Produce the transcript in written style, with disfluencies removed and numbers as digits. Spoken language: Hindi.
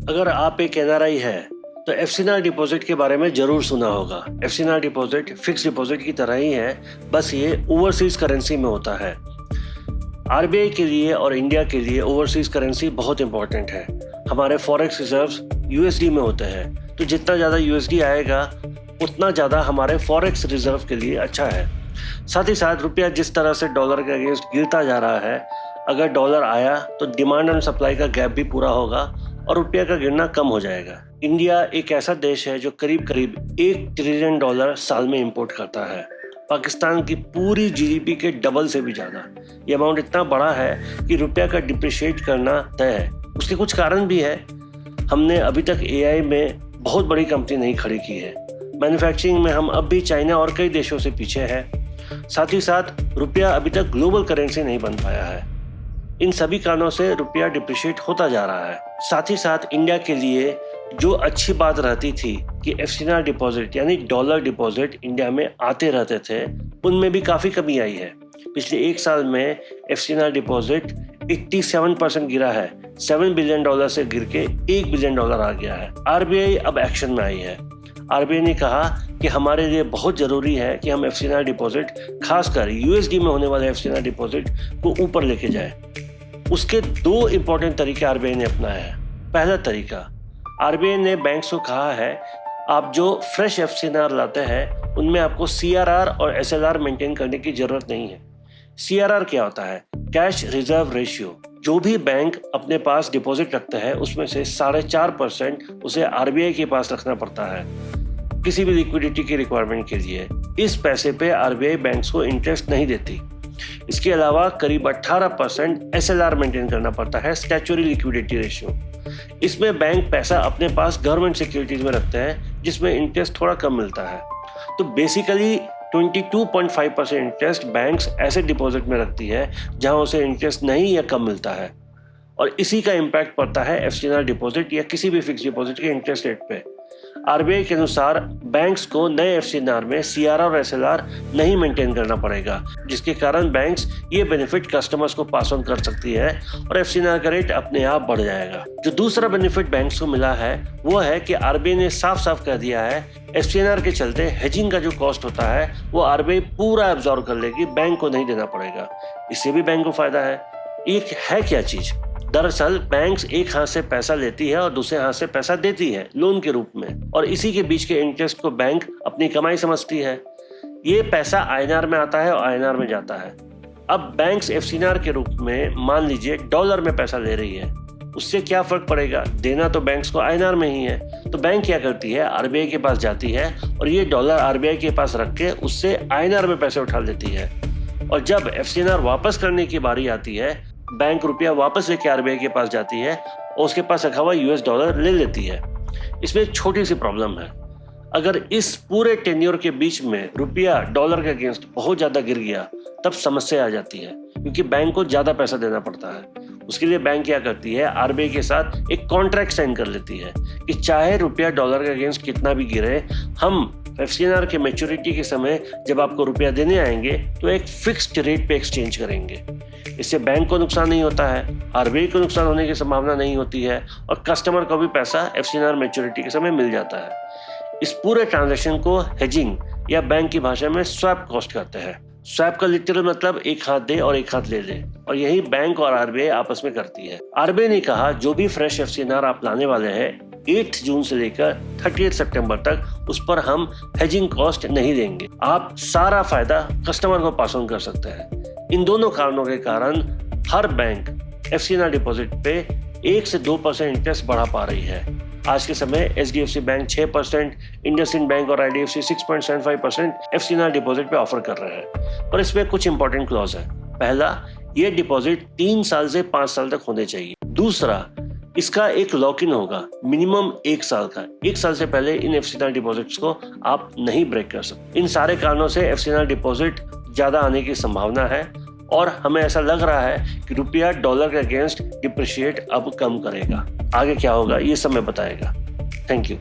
अगर आप एक एनआरआई है तो एफसीआर डिपॉजिट के बारे में जरूर सुना होगा। एफसीआर डिपॉजिट फिक्स डिपॉजिट की तरह ही है, बस ये ओवरसीज करेंसी में होता है। आरबीआई के लिए और इंडिया के लिए ओवरसीज करेंसी बहुत इंपॉर्टेंट है। हमारे फॉरेक्स रिजर्व्स यूएसडी में होते हैं, तो जितना ज़्यादा यूएसडी आएगा उतना ज़्यादा हमारे फॉरेक्स रिजर्व के लिए अच्छा है। साथ ही साथ रुपया जिस तरह से डॉलर के अगेंस्ट गिरता जा रहा है, अगर डॉलर आया तो डिमांड एंड सप्लाई का गैप भी पूरा होगा और रुपया का गिरना कम हो जाएगा। इंडिया एक ऐसा देश है जो करीब करीब $1 ट्रिलियन साल में इंपोर्ट करता है, पाकिस्तान की पूरी जीडीपी के डबल से भी ज़्यादा। ये अमाउंट इतना बड़ा है कि रुपया का डिप्रिशिएट करना तय है। उसके कुछ कारण भी है। हमने अभी तक एआई में बहुत बड़ी कंपनी नहीं खड़ी की है। मैन्युफैक्चरिंग में हम अब भी चाइना और कई देशों से पीछे हैं। साथ ही साथ रुपया अभी तक ग्लोबल करेंसी नहीं बन पाया है। इन सभी कारणों से रुपया डिप्रिशिएट होता जा रहा है। साथ ही साथ इंडिया के लिए जो अच्छी बात रहती थी कि एफसीआर डिपॉजिट यानी डॉलर डिपॉजिट इंडिया में आते रहते थे, उनमें भी काफ़ी कमी आई है। पिछले एक साल में एफसीआर डिपॉजिट 87% गिरा है। $7 बिलियन से गिर के $1 बिलियन आ गया है। आरबीआई अब एक्शन में आई है। आरबीआई ने कहा कि हमारे लिए बहुत ज़रूरी है कि हम एफसीआर डिपॉजिट, खासकर यूएसडी में होने वाले एफसीआर डिपॉजिट को ऊपर लेके जाए। उसके 2 इंपॉर्टेंट तरीके आरबीआई ने अपनाया है। पहला तरीका, आरबीआई ने बैंक्स को कहा है आप जो फ्रेश एफसीआर लाते हैं उनमें आपको सीआरआर और एसएलआर मेंटेन करने की जरूरत नहीं है। सीआरआर क्या होता है? Cash reserve ratio. जो भी बैंक अपने पास डिपॉजिट रखता है उसमें से 4.5% उसे आरबीआई के पास रखना पड़ता है किसी भी लिक्विडिटी की रिक्वायरमेंट के लिए। इस पैसे पे आरबीआई बैंक्स को इंटरेस्ट नहीं देती। इसके अलावा करीब 18% एसएलआर मेंटेन करना पड़ता है, स्टैच्यूटरी लिक्विडिटी रेशियो। इसमें बैंक पैसा अपने पास गवर्नमेंट सिक्योरिटीज में रखते हैं जिसमें इंटरेस्ट थोड़ा कम मिलता है। तो बेसिकली 22.5% इंटरेस्ट बैंक्स ऐसे डिपॉजिट में रखती है जहां उसे इंटरेस्ट नहीं या कम मिलता है, और इसी का इम्पैक्ट पड़ता है एफसीआर डिपॉजिट या किसी भी फिक्स डिपॉजिट के इंटरेस्ट रेट पे। आरबीआई के अनुसार बैंक्स को नए एफसीआर में सीआरआर और एसएलआर नहीं मेंटेन करना पड़ेगा, जिसके कारण बैंक्स ये बेनिफिट कस्टमर्स को पास ऑन कर सकती है और एफसीआर का रेट अपने आप बढ़ जाएगा। जो दूसरा बेनिफिट बैंक्स को मिला है वो है कि आरबीआई ने साफ साफ कह दिया है एफसीआर के चलते हेजिंग का जो कॉस्ट होता है वो आरबीआई पूरा एब्जॉर्ब कर लेगी, बैंक को नहीं देना पड़ेगा। इससे भी बैंक को फायदा है। एक है क्या चीज? दरअसल बैंक्स एक हाथ से पैसा लेती है और दूसरे हाथ से पैसा देती है लोन के रूप में, और इसी के बीच के इंटरेस्ट को बैंक अपनी कमाई समझती है। ये पैसा आईएनआर में आता है और आईएनआर में जाता है। अब बैंक्स एफसीआर के रूप में मान लीजिए डॉलर में पैसा ले रही है, उससे क्या फर्क पड़ेगा? देना तो बैंक्स को आईएनआर में ही है। तो बैंक क्या करती है, आरबीआई के पास जाती है और ये डॉलर आरबीआई के पास रख के उससे आईएनआर में पैसे उठा लेती है, और जब एफसीआर वापस करने की बारी आती है बैंक रुपया वापस लेके आरबीआई के पास जाती है और उसके पास रखा हुआ यूएस डॉलर ले लेती है। इसमें एक छोटी सी प्रॉब्लम है। अगर इस पूरे टेन्योर के बीच में रुपया डॉलर के अगेंस्ट बहुत ज्यादा गिर गया तब समस्या आ जाती है, क्योंकि बैंक को ज्यादा पैसा देना पड़ता है। उसके लिए बैंक क्या करती है, आरबीआई के साथ एक कॉन्ट्रैक्ट साइन कर लेती है कि चाहे रुपया डॉलर के अगेंस्ट कितना भी गिरे, हम एफसीआर के मैच्योरिटी के समय जब आपको रुपया देने आएंगे तो एक फिक्स्ड रेट पे एक्सचेंज करेंगे। इससे बैंक को नुकसान नहीं होता है, आरबीआई को नुकसान होने की संभावना नहीं होती है, और कस्टमर को भी पैसा एफसीआर मैच्योरिटी के समय मिल जाता है। इस पूरे ट्रांजैक्शन को हेजिंग या बैंक की भाषा में स्वैप कॉस्ट कहते हैं। स्वैप का लिटरल मतलब एक हाथ दे और एक हाथ ले ले, और यही बैंक और आरबीआई आपस में करती है। आरबीआई ने कहा जो भी फ्रेश एफसीआर आप लाने वाले हैं 8 जून से लेकर 30 सितंबर तक उस पर हम हेजिंग कॉस्ट नहीं देंगे। आप सारा फायदा कस्टमर को पास ऑन कर सकते हैं। इन दोनों कारणों के कारण हर बैंक एफसीआर डिपॉजिट पे 1 से 2% इंटरेस्ट बढ़ा पा रही है। आज के समय एचडीएफसी बैंक 6%, इंडसइंड बैंक और आईडीएफसी 6.75% एफसीआर डिपॉजिट पे ऑफर कर रहे हैं, पर इसमें कुछ इंपॉर्टेंट क्लॉज है। पहला, ये डिपॉजिट 3 साल से 5 साल तक होने चाहिए। दूसरा, इसका एक लॉक इन होगा मिनिमम 1 साल का। 1 साल से पहले इन एफसीआर डिपॉजिट्स को आप नहीं ब्रेक कर सकते। इन सारे कारणों से एफसीआर डिपॉजिट ज्यादा आने की संभावना है, और हमें ऐसा लग रहा है कि रुपया डॉलर के अगेंस्ट डिप्रिशिएट अब कम करेगा। आगे क्या होगा ये समय बताएगा। Thank you.